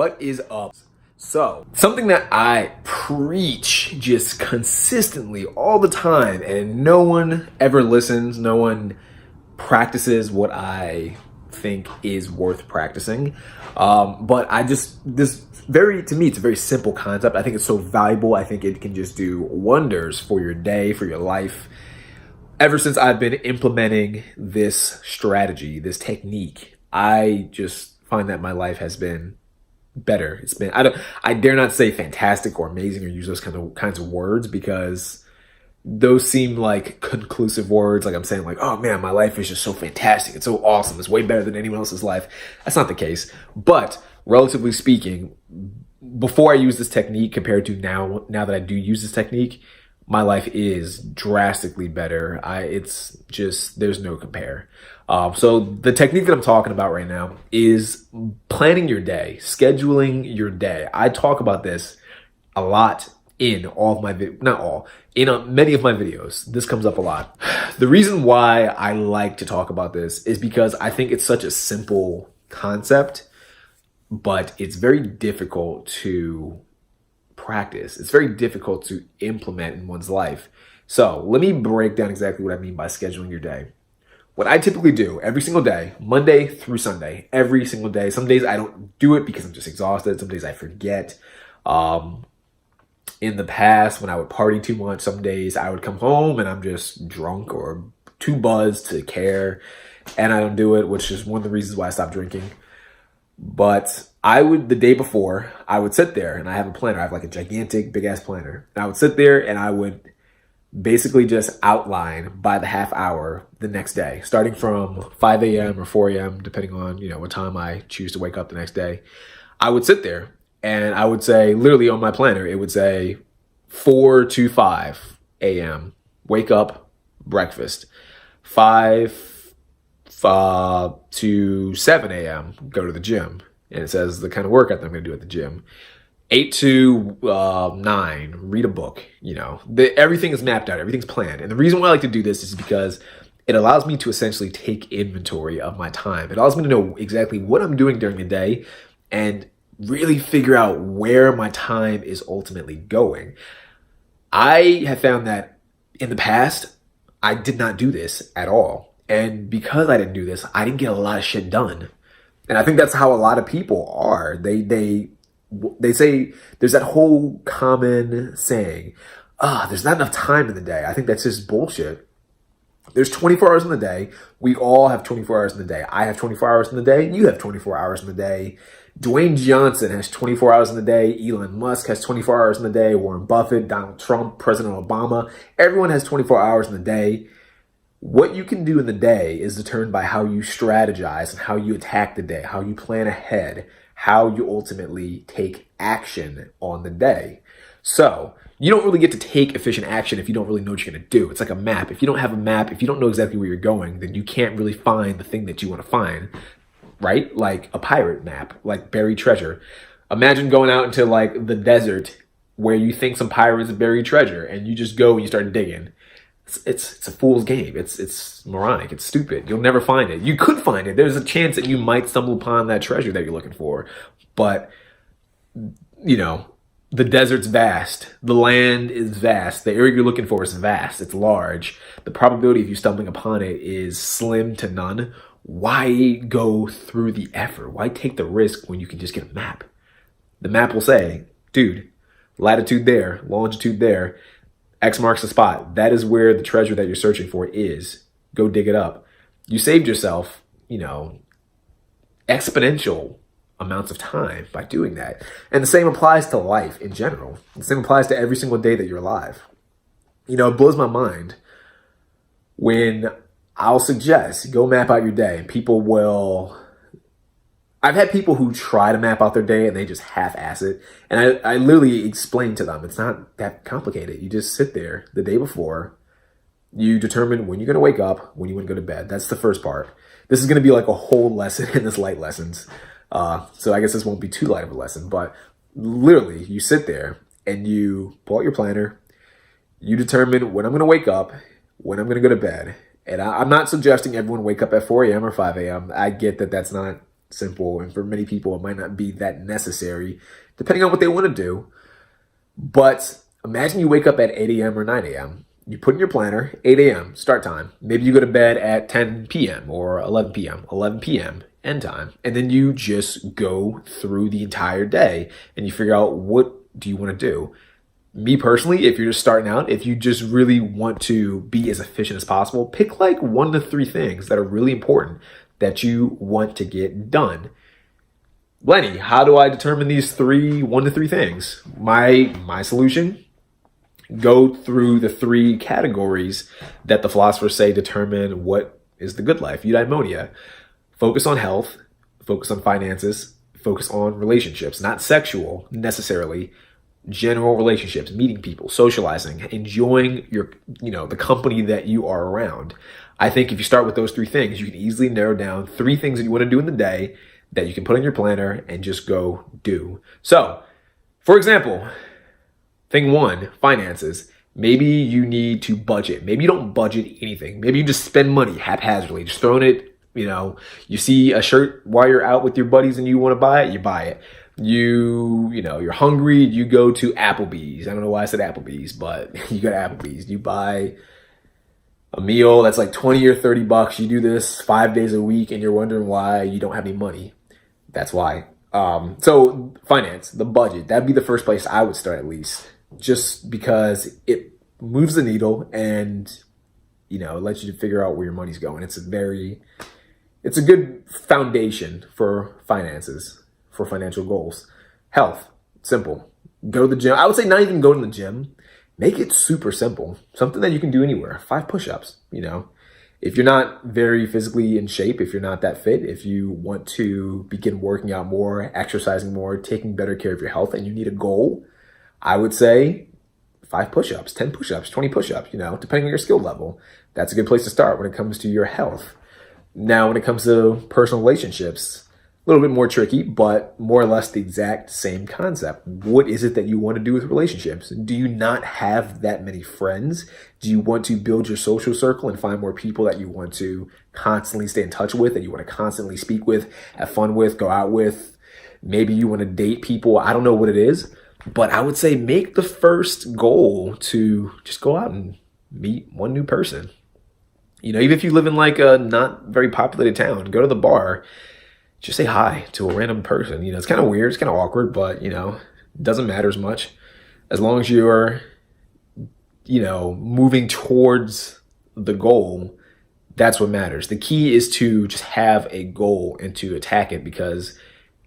What is up? So, something that I preach just consistently all the time, and no one ever listens, no one practices what I think is worth practicing. But to me, it's a very simple concept. I think it's so valuable. I think it can just do wonders for your day, for your life. Ever since I've been implementing this strategy, this technique, I just find that my life has been better. It's been, I dare not say fantastic or amazing or use those kinds of words, because those seem like conclusive words. Like I'm saying like, oh man, my life is just so fantastic. It's so awesome. It's way better than anyone else's life. That's not the case. But relatively speaking, before I use this technique compared to now that I do use this technique, my life is drastically better. It's just, there's no compare. So the technique that I'm talking about right now is planning your day, scheduling your day. I talk about this a lot in all of my, many of my videos. This comes up a lot. The reason why I like to talk about this is because I think it's such a simple concept, but it's very difficult to practice. It's very difficult to implement in one's life. So let me break down exactly what I mean by scheduling your day. What I typically do every single day, Monday through Sunday, every single day. Some days I don't do it because I'm just exhausted. Some days I forget. In the past, when I would party too much, some days I would come home and I'm just drunk or too buzzed to care, and I don't do it, which is one of the reasons why I stopped drinking. But the day before, I would sit there and I have a planner. I have like a gigantic, big ass planner. And I would sit there and I would basically just outline by the half hour the next day, starting from 5 a.m. or 4 a.m., depending on, what time I choose to wake up the next day. I would sit there and I would say, literally on my planner, it would say 4 to 5 a.m., wake up, breakfast. 5 to 7 a.m., go to the gym. And it says the kind of workout that I'm going to do at the gym. 8 to 9, read a book. Everything is mapped out. Everything's planned. And the reason why I like to do this is because it allows me to essentially take inventory of my time. It allows me to know exactly what I'm doing during the day and really figure out where my time is ultimately going. I have found that in the past, I did not do this at all. And because I didn't do this, I didn't get a lot of shit done. And I think that's how a lot of people are. They say, there's that whole common saying, there's not enough time in the day. I think that's just bullshit. There's 24 hours in the day. We all have 24 hours in the day. I have 24 hours in the day. You have 24 hours in the day. Dwayne Johnson has 24 hours in the day. Elon Musk has 24 hours in the day. Warren Buffett, Donald Trump, President Obama. Everyone has 24 hours in the day. What you can do in the day is determined by how you strategize and how you attack the day, how you plan ahead, how you ultimately take action on the day. So you don't really get to take efficient action if you don't really know what you're going to do. It's like a map. If you don't have a map, if you don't know exactly where you're going, then you can't really find the thing that you want to find, right? Like a pirate map, like buried treasure. Imagine going out into like the desert where you think some pirates buried treasure, and you just go and you start digging. It's a fool's game. It's moronic. It's stupid. You'll never find it. You could find it. There's a chance that you might stumble upon that treasure that you're looking for. But, the desert's vast. The land is vast. The area you're looking for is vast. It's large. The probability of you stumbling upon it is slim to none. Why go through the effort? Why take the risk when you can just get a map? The map will say, dude, latitude there, longitude there. X marks the spot. That is where the treasure that you're searching for is. Go dig it up. You saved yourself, exponential amounts of time by doing that. And the same applies to life in general. The same applies to every single day that you're alive. It blows my mind when I'll suggest go map out your day, and people will. I've had people who try to map out their day and they just half-ass it. And I literally explain to them, it's not that complicated. You just sit there the day before. You determine when you're going to wake up, when you want to go to bed. That's the first part. This is going to be like a whole lesson in this light lessons. So I guess this won't be too light of a lesson. But literally, you sit there and you pull out your planner. You determine when I'm going to wake up, when I'm going to go to bed. And I'm not suggesting everyone wake up at 4 a.m. or 5 a.m. I get that that's not simple. And for many people, it might not be that necessary, depending on what they want to do. But imagine you wake up at 8 a.m. or 9 a.m. You put in your planner, 8 a.m. start time. Maybe you go to bed at 10 p.m. or 11 p.m., 11 p.m. end time. And then you just go through the entire day and you figure out, what do you want to do? Me personally, if you're just starting out, if you just really want to be as efficient as possible, pick like 1 to 3 things that are really important that you want to get done. Lenny, how do I determine these 1 to 3 things? My solution: go through the 3 categories that the philosophers say determine what is the good life. Eudaimonia. Focus on health, focus on finances, focus on relationships, not sexual necessarily, general relationships, meeting people, socializing, enjoying the company that you are around. I think if you start with those 3 things, you can easily narrow down 3 things that you want to do in the day that you can put on your planner and just go do. So, for example, thing 1, finances. Maybe you need to budget. Maybe you don't budget anything. Maybe you just spend money haphazardly, just throwing it. You see a shirt while you're out with your buddies and you want to buy it, you buy it. You're hungry, you go to Applebee's. I don't know why I said Applebee's, but you go to Applebee's. You buy a meal that's like 20 or 30 bucks. You do this 5 days a week and you're wondering why you don't have any money. That's why. So finance, the budget, that'd be the first place I would start, at least, just because it moves the needle and, it lets you figure out where your money's going. It's a good foundation for finances, for financial goals. Health, simple. Go to the gym. I would say not even go to the gym. Make it super simple. Something that you can do anywhere. 5 push-ups, If you're not very physically in shape, if you're not that fit, if you want to begin working out more, exercising more, taking better care of your health, and you need a goal, I would say 5 push-ups, 10 push-ups, 20 push-ups, depending on your skill level. That's a good place to start when it comes to your health. Now, when it comes to personal relationships, a little bit more tricky, but more or less the exact same concept. What is it that you want to do with relationships? Do you not have that many friends? Do you want to build your social circle and find more people that you want to constantly stay in touch with, that you want to constantly speak with, have fun with, go out with? Maybe you want to date people. I don't know what it is, but I would say make the first goal to just go out and meet one new person. Even if you live in like a not very populated town, go to the bar, just say hi to a random person. It's kind of weird, it's kind of awkward, but it doesn't matter as much. As long as you're, moving towards the goal, that's what matters. The key is to just have a goal and to attack it, because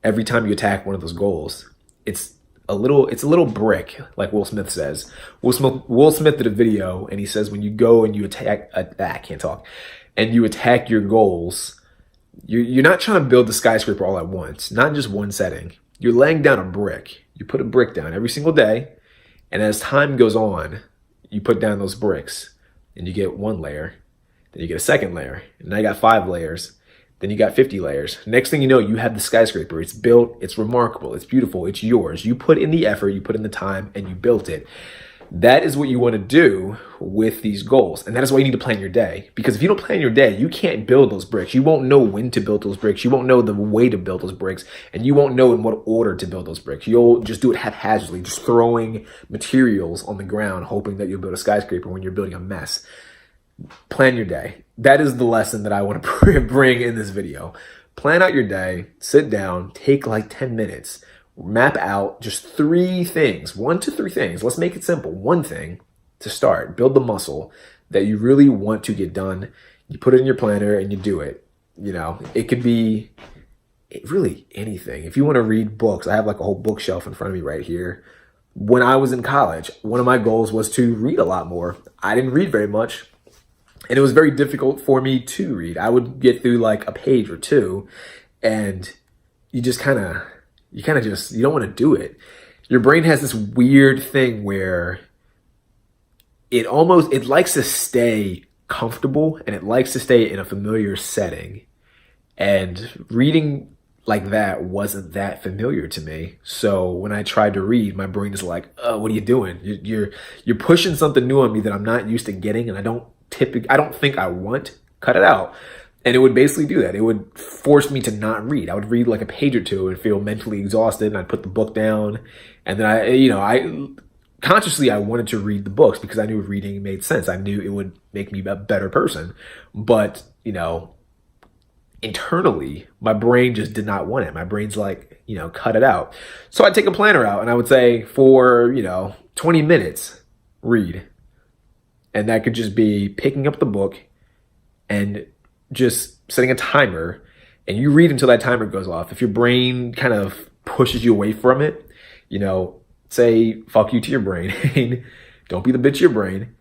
every time you attack one of those goals, it's a little brick, like Will Smith says. Will Smith did a video and he says, when you go and you attack, I can't talk, and you attack your goals, you're not trying to build the skyscraper all at once, not in just one setting. You're laying down a brick. You put a brick down every single day, and as time goes on, you put down those bricks, and you get 1 layer, then you get a second layer, and now you got 5 layers, then you got 50 layers. Next thing you know, you have the skyscraper. It's built, it's remarkable, it's beautiful, it's yours. You put in the effort, you put in the time, and you built it. That is what you want to do with these goals. And that is why you need to plan your day. Because if you don't plan your day, you can't build those bricks. You won't know when to build those bricks. You won't know the way to build those bricks. And you won't know in what order to build those bricks. You'll just do it haphazardly, just throwing materials on the ground, hoping that you'll build a skyscraper when you're building a mess. Plan your day. That is the lesson that I want to bring in this video. Plan out your day, sit down, take like 10 minutes, map out just 3 things, 1 to 3 things. Let's make it simple. 1 thing to start, build the muscle that you really want to get done. You put it in your planner and you do it. It could be really anything. If you want to read books, I have like a whole bookshelf in front of me right here. When I was in college, one of my goals was to read a lot more. I didn't read very much, and it was very difficult for me to read. I would get through like a page or 2, and you don't want to do it. Your brain has this weird thing where it likes to stay comfortable, and it likes to stay in a familiar setting. And reading like that wasn't that familiar to me. So when I tried to read, my brain is like, "Oh, what are you doing? You're pushing something new on me that I'm not used to getting, and I don't think I want. Cut it out." And it would basically do that. It would force me to not read. I would read like a page or two and feel mentally exhausted, and I'd put the book down. And then I consciously, I wanted to read the books because I knew reading made sense. I knew it would make me a better person. But, internally, my brain just did not want it. My brain's like, cut it out. So I'd take a planner out and I would say for, 20 minutes, read. And that could just be picking up the book and just setting a timer, and you read until that timer goes off. If your brain kind of pushes you away from it, say fuck you to your brain. Don't be the bitch of your brain.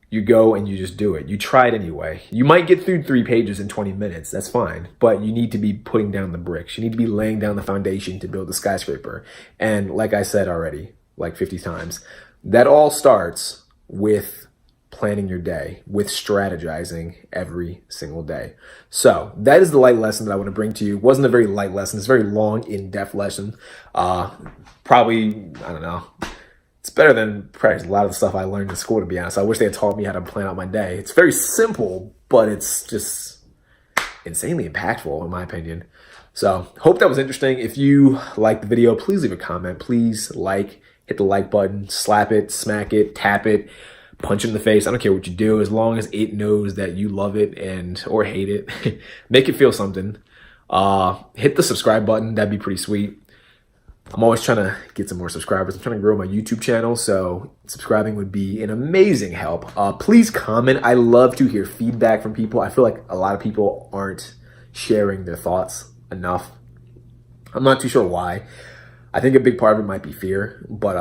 You go and you just do it. You try it anyway. You might get through 3 pages in 20 minutes. That's fine. But you need to be putting down the bricks. You need to be laying down the foundation to build the skyscraper. And like I said already, like 50 times, that all starts with planning your day, with strategizing every single day. So that is the light lesson that I want to bring to you. It wasn't a very light lesson. It's a very long, in-depth lesson. Probably, I don't know. It's better than probably a lot of the stuff I learned in school, to be honest. I wish they had taught me how to plan out my day. It's very simple, but it's just insanely impactful in my opinion. So hope that was interesting. If you liked the video, please leave a comment. Please hit the like button, slap it, smack it, tap it, punch it in the face. I don't care what you do, as long as it knows that you love it or hate it. Make it feel something. Hit the subscribe button. That'd be pretty sweet. I'm always trying to get some more subscribers. I'm trying to grow my YouTube channel, so subscribing would be an amazing help. Please comment. I love to hear feedback from people. I feel like a lot of people aren't sharing their thoughts enough. I'm not too sure why. I think a big part of it might be fear, but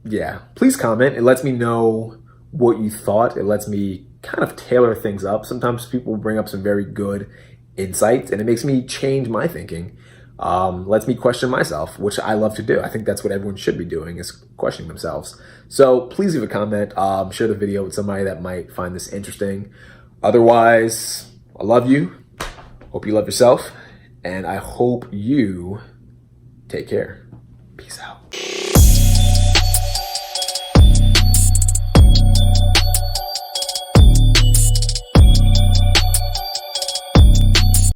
yeah, please comment. It lets me know what you thought. It lets me kind of tailor things up. Sometimes people bring up some very good insights, and it makes me change my thinking. Lets me question myself, which I love to do. I think that's what everyone should be doing, is questioning themselves. So please leave a comment, share the video with somebody that might find this interesting. Otherwise, I love you. Hope you love yourself, and I hope you take care. Peace out.